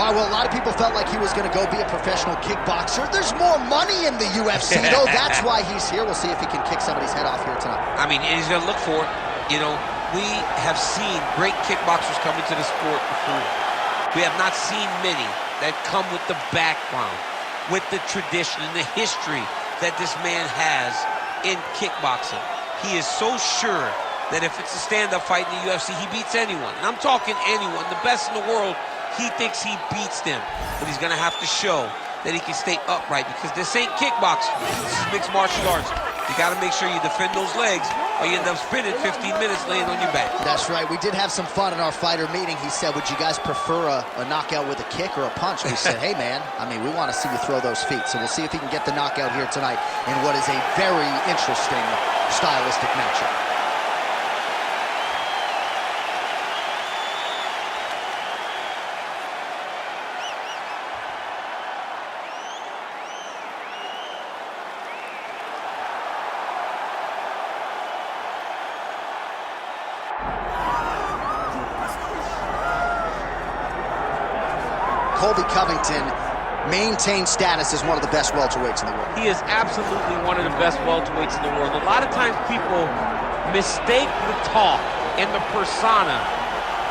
All right, well, a lot of people felt like he was going to go be a professional kickboxer. There's more money in the UFC, though. That's why he's here. We'll see if he can kick somebody's head off here tonight. I mean, and he's going to look for it. You know, we have seen great kickboxers come into the sport before. We have not seen many that come with the background, with the tradition and the history that this man has in kickboxing. He is so sure that if it's a stand-up fight in the UFC, he beats anyone. And I'm talking anyone, the best in the world. He thinks he beats them, but he's gonna have to show that he can stay upright, because this ain't kickboxing. This is mixed martial arts. You gotta make sure you defend those legs, or you end up spinning 15 minutes laying on your back. That's right. We did have some fun in our fighter meeting. He said, would you guys prefer a knockout with a kick or a punch? We said, hey, man, I mean, we want to see you throw those feet. So we'll see if he can get the knockout here tonight in what is a very interesting stylistic matchup. Colby Covington maintains status as one of the best welterweights in the world. He is absolutely one of the best welterweights in the world. A lot of times people mistake the talk and the persona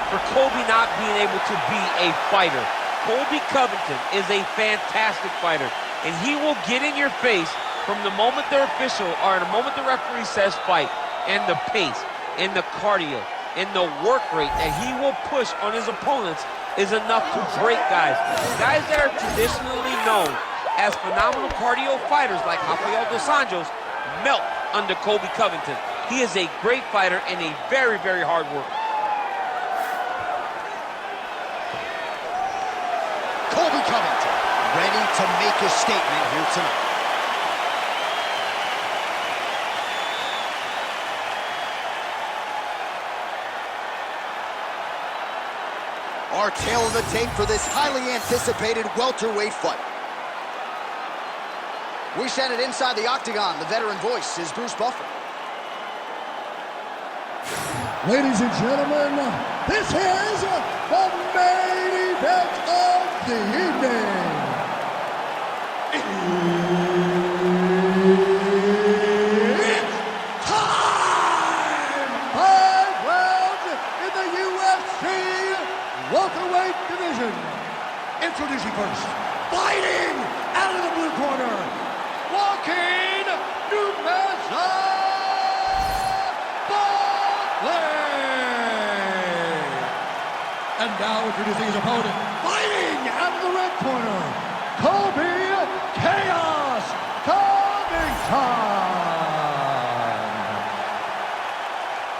for Colby not being able to be a fighter. Colby Covington is a fantastic fighter, and he will get in your face from the moment the official, or the moment the referee says fight, and the pace, and the cardio, and the work rate that he will push on his opponents is enough to break guys. Guys that are traditionally known as phenomenal cardio fighters like Rafael dos Anjos melt under Colby Covington. He is a great fighter and a very, very hard worker. Colby Covington ready to make a statement here tonight. Our tail of the tape for this highly anticipated welterweight fight. We send it inside the octagon. The veteran voice is Bruce Buffer. Ladies and gentlemen, this is the main event of the evening. It's time! 5 rounds in the UFC welterweight division. Introducing first, fighting out of the blue corner, Joaquin Buckley. And now introducing his opponent, fighting out of the red corner, Colby Chaos Covington.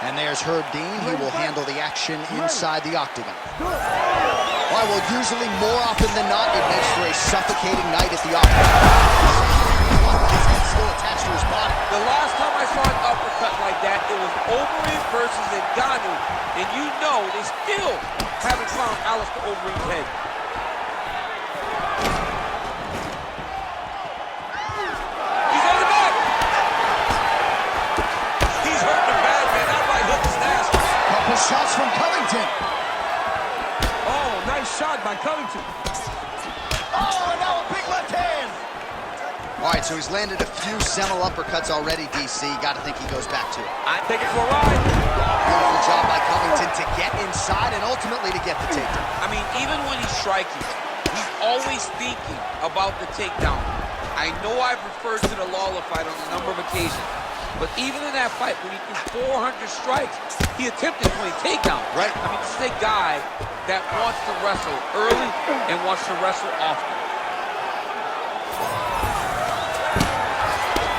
And there's Herb Dean. He will handle the action inside the octagon. All right, well, usually more often than not, it makes for a suffocating night at the octagon. His head still attached to his body. The last time I saw an uppercut like that, it was Overeem versus Ngannou. And you know they still haven't found Alistair Overeem's head. He's on the back. He's hurting him bad, man. That right hook is nasty. Couple shots from Covington. Oh, nice shot by Covington. Oh, and now a big left hand. All right, so he's landed a few seminal uppercuts already, DC. Got to think he goes back to it. I take it for a ride. Beautiful job by Covington to get inside and ultimately to get the takedown. I mean, even when he's striking, he's always thinking about the takedown. I know I've referred to the Lawler fight on a number of occasions, but even in that fight, when he threw 400 strikes, he attempted 20 takedowns. Right. I mean, this is a guy that wants to wrestle early and wants to wrestle often.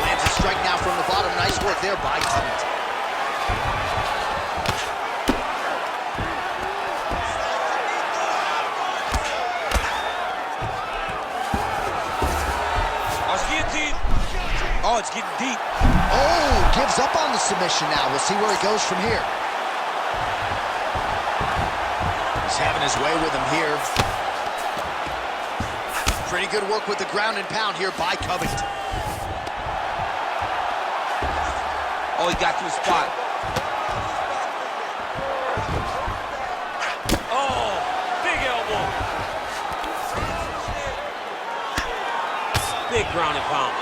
Lands a strike now from the bottom. Nice work there by Covington. Oh, it's getting deep. Oh, gives up on the submission now. We'll see where he goes from here. He's having his way with him here. Pretty good work with the ground and pound here by Covington. Oh, he got to his spot. Oh, big elbow. ground and pound.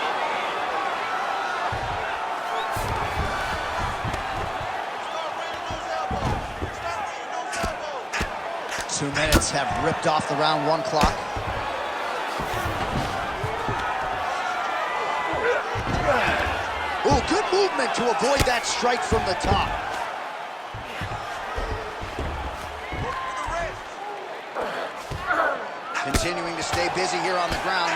2 minutes have ripped off the round 1 clock. Ooh, good movement to avoid that strike from the top. Continuing to stay busy here on the ground.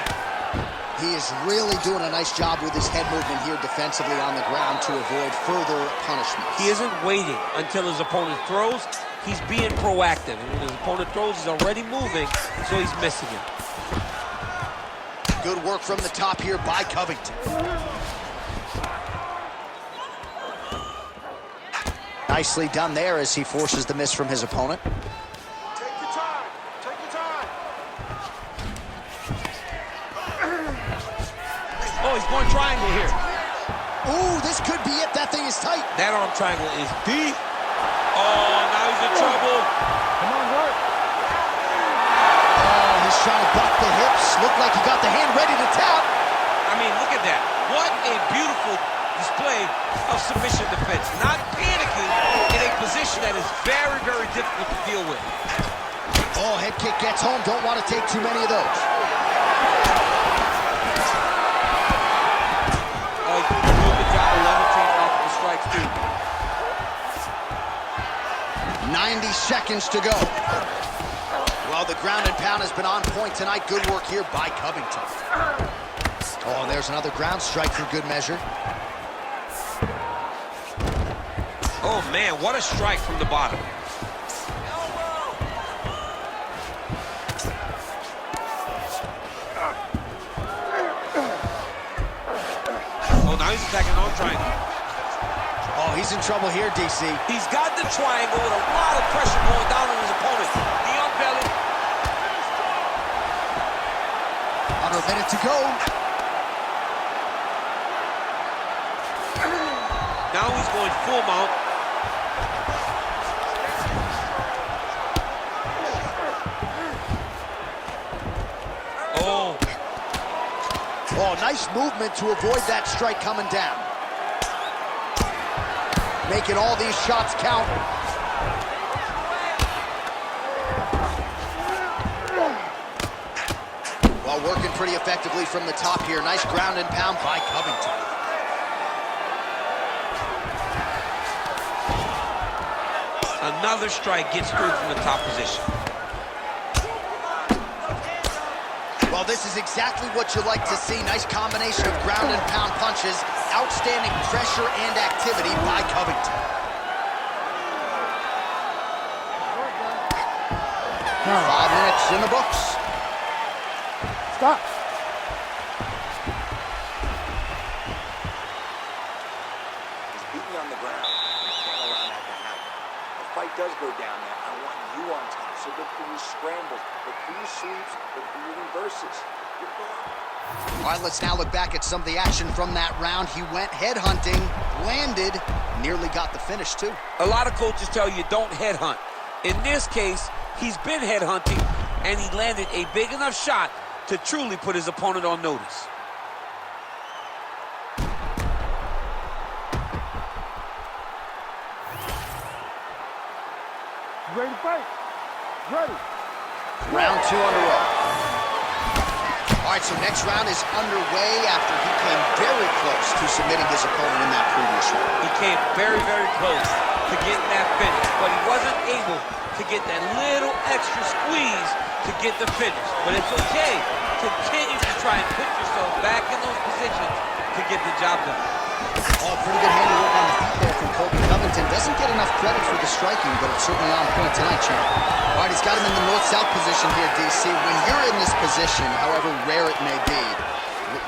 He is really doing a nice job with his head movement here defensively on the ground to avoid further punishment. He isn't waiting until his opponent throws. He's being proactive. And when his opponent throws, he's already moving, so he's missing it. Good work from the top here by Covington. Nicely done there as he forces the miss from his opponent. Take your time. Take your time. Oh, he's going triangle here. Ooh, this could be it. That thing is tight. That arm triangle is deep. Oh, now he's in trouble. Come on, work. Oh, he's trying to buck the hips. Looked like he got the hand ready to tap. I mean, look at that. What a beautiful display of submission defense. Not panicking in a position that is very, very difficult to deal with. Oh, head kick gets home. Don't want to take too many of those. Oh, he's doing a good job of levitating off the strikes, too. 90 seconds to go. Well, the ground and pound has been on point tonight. Good work here by Covington. Oh, there's another ground strike for good measure. Oh, man, what a strike from the bottom. Oh, now he's attacking on triangle. Oh, he's in trouble here, DC. He's got the triangle with a lot of pressure going down on his opponent. The belly. Under a minute to go. Now he's going full mount. Oh. Oh, nice movement to avoid that strike coming down. Making all these shots count. Well, working pretty effectively from the top here. Nice ground and pound by Covington. Another strike gets through from the top position. Well, this is exactly what you like to see. Nice combination of ground and pound punches. Outstanding pressure and activity by Covington. 5 minutes in the books. Stop. He's beating on the ground. You can't allow that to happen. The fight does go down there. I want you on top. So look for your scrambles, look for your sweeps, look for your reverses. All right, let's now look back at some of the action from that round. He went headhunting, landed, nearly got the finish too. A lot of coaches tell you don't headhunt. In this case, he's been headhunting, and he landed a big enough shot to truly put his opponent on notice. You ready to fight? Ready. Round 2 underway. All right, so next round is underway after he came very close to submitting his opponent in that previous round. He came very, very close to getting that finish, but he wasn't able to get that little extra squeeze to get the finish. But it's okay. Continue to try and put yourself back in those positions to get the job done. Oh, pretty good handiwork on the feet there from Colby. Covington doesn't get enough credit for the striking, but it's certainly on point tonight, champ. All right, he's got him in the north-south position here, DC. When you're in this position, however rare it may be,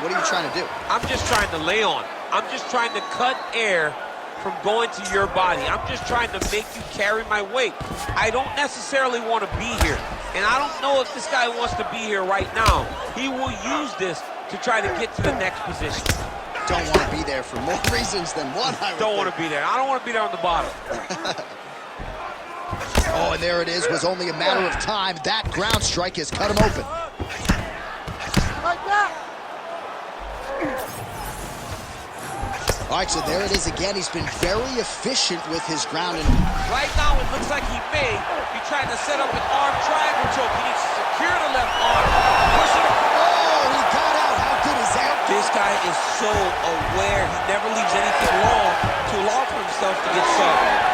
what are you trying to do? I'm just trying to lay on. I'm just trying to cut air from going to your body. I'm just trying to make you carry my weight. I don't necessarily want to be here, and I don't know if this guy wants to be here right now. He will use this to try to get to the next position. Don't want to be there for more reasons than one, I would Don't want to be there. I don't want to be there on the bottom. Oh, and there it is. Was only a matter of time. That ground strike has cut him open. Like that. All right, so there it is again. He's been very efficient with his ground and... Right now, it looks like he may be trying to set up an arm triangle choke. He needs to secure the left arm. Push it. Oh, he got out. How good is that? This guy is so aware. He never leaves anything too long for himself to get subbed.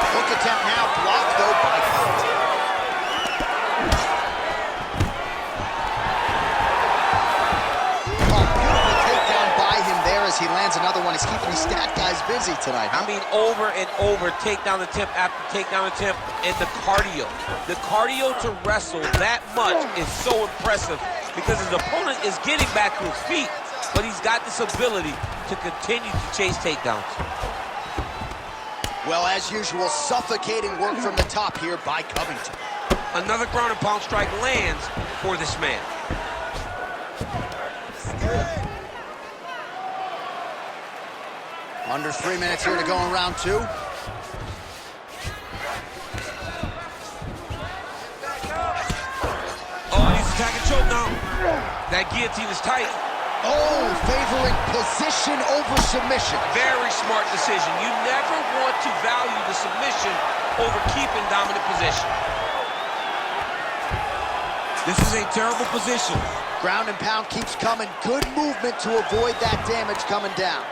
Hook attempt now, blocked though by Covington. Oh, beautiful takedown by him there as he lands another one. He's keeping these stat guys busy tonight. I mean, over and over, takedown attempt after takedown attempt, and the cardio. The cardio to wrestle that much is so impressive because his opponent is getting back to his feet, but he's got this ability to continue to chase takedowns. Well, as usual, suffocating work from the top here by Covington. Another ground and pound strike lands for this man. Under 3 minutes here to go in round 2. Oh, he's attacking choke now. That guillotine is tight. Oh, favoring position over submission. Very smart decision. You never want to value the submission over keeping dominant position. This is a terrible position. Ground and pound keeps coming. Good movement to avoid that damage coming down.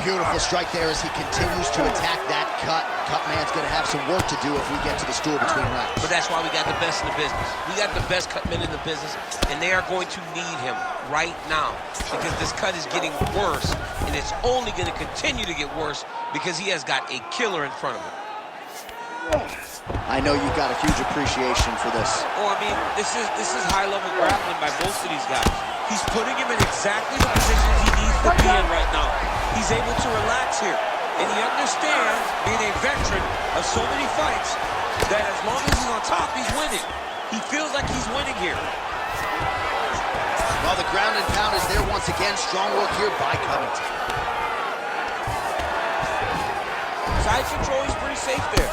Beautiful strike there as he continues to attack that cut. Cut man's going to have some work to do if we get to the stool between rounds. But that's why we got the best in the business. We got the best cut men in the business, and they are going to need him right now because this cut is getting worse, and it's only going to continue to get worse because he has got a killer in front of him. I know you've got a huge appreciation for this. Oh, I mean, this is high-level grappling by both of these guys. He's putting him in exactly the positions he needs to be in right now. He's able to relax here, and he understands, being a veteran of so many fights, that as long as he's on top, he's winning. He feels like he's winning here. Well, the ground and pound is there once again. Strong work here by Covington. Side control is pretty safe there.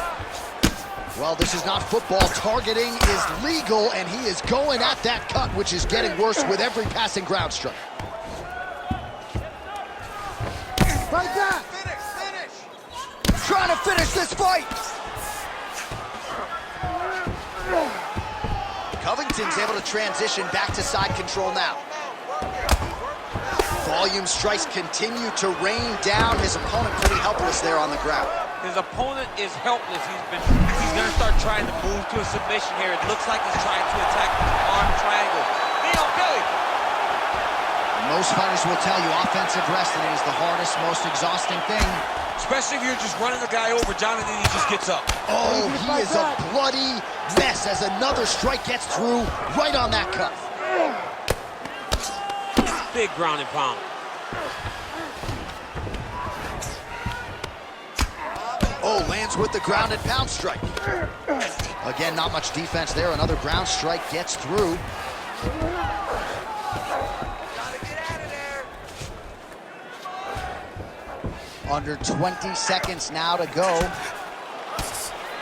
Well, this is not football. Targeting is legal, and he is going at that cut, which is getting worse with every passing ground strike. Right there. Finish! Trying to finish this fight! Covington's able to transition back to side control now. Volume strikes continue to rain down. His opponent pretty helpless there on the ground. His opponent is helpless. He's going to start trying to move to a submission here. It looks like he's trying to attack the arm triangle. Billy! Most fighters will tell you offensive wrestling is the hardest, most exhausting thing. Especially if you're just running the guy over, Jonathan, he just gets up. Oh, he is a bloody mess as another strike gets through right on that cuff. Big ground and pound. Oh, lands with the ground and pound strike. Again, not much defense there. Another ground strike gets through. Under 20 seconds now to go.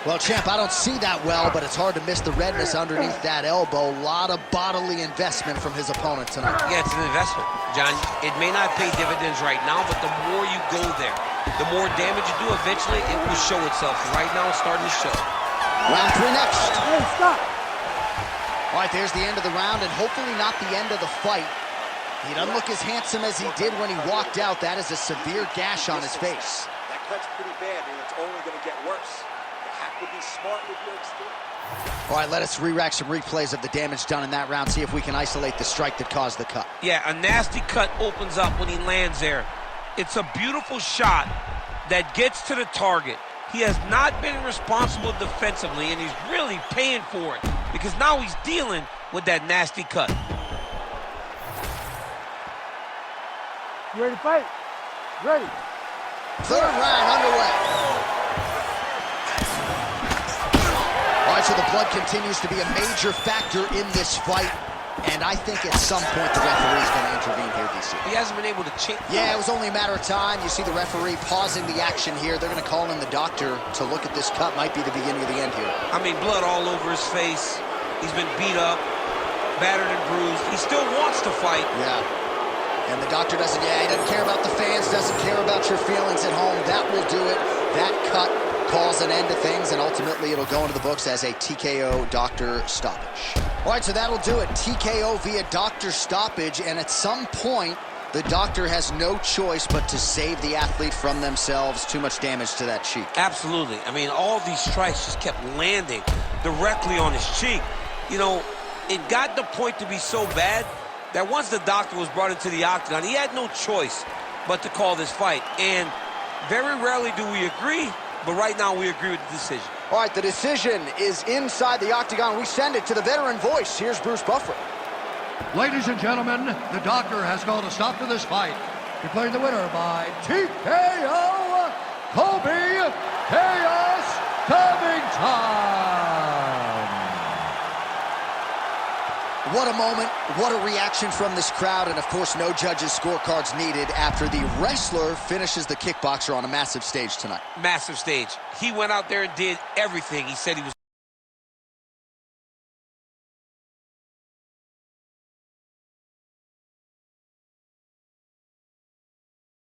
Well, champ, I don't see that well, but it's hard to miss the redness underneath that elbow. A lot of bodily investment from his opponent tonight. Yeah, it's an investment, John. It may not pay dividends right now, but the more you go there, the more damage you do, eventually it will show itself. Right now, it's starting to show. Round 3 next. Hey, stop. All right, there's the end of the round, and hopefully not the end of the fight. He doesn't look as handsome as he did when he walked out. That is a severe gash on his face. That cut's pretty bad, and it's only going to get worse. You have to be smart with your experience. All right, let us re-rack some replays of the damage done in that round, see if we can isolate the strike that caused the cut. Yeah, a nasty cut opens up when he lands there. It's a beautiful shot that gets to the target. He has not been responsible defensively, and he's really paying for it because now he's dealing with that nasty cut. You ready to fight? Ready. Third round underway. All right, so the blood continues to be a major factor in this fight, and I think at some point the referee is going to intervene here, DC. He hasn't been able to change. Yeah, it was only a matter of time. You see the referee pausing the action here. They're going to call in the doctor to look at this cut. Might be the beginning of the end here. I mean, blood all over his face. He's been beat up, battered and bruised. He still wants to fight. Yeah. And the doctor doesn't, he doesn't care about the fans, doesn't care about your feelings at home. That will do it. That cut calls an end to things, and ultimately it'll go into the books as a TKO doctor stoppage. All right, so that'll do it. TKO via doctor stoppage, and at some point, the doctor has no choice but to save the athlete from themselves. Too much damage to that cheek. Absolutely. I mean, all these strikes just kept landing directly on his cheek. You know, it got the point to be so bad that once the doctor was brought into the octagon, he had no choice but to call this fight. And very rarely do we agree, but right now we agree with the decision. All right, the decision is inside the octagon. We send it to the veteran voice. Here's Bruce Buffer. Ladies and gentlemen, the doctor has called a stop to this fight. Declaring the winner by TKO, Colby Chaos Covington. What a moment, what a reaction from this crowd, and of course no judges' scorecards needed after the wrestler finishes the kickboxer on a massive stage tonight. Massive stage. He went out there and did everything he said he was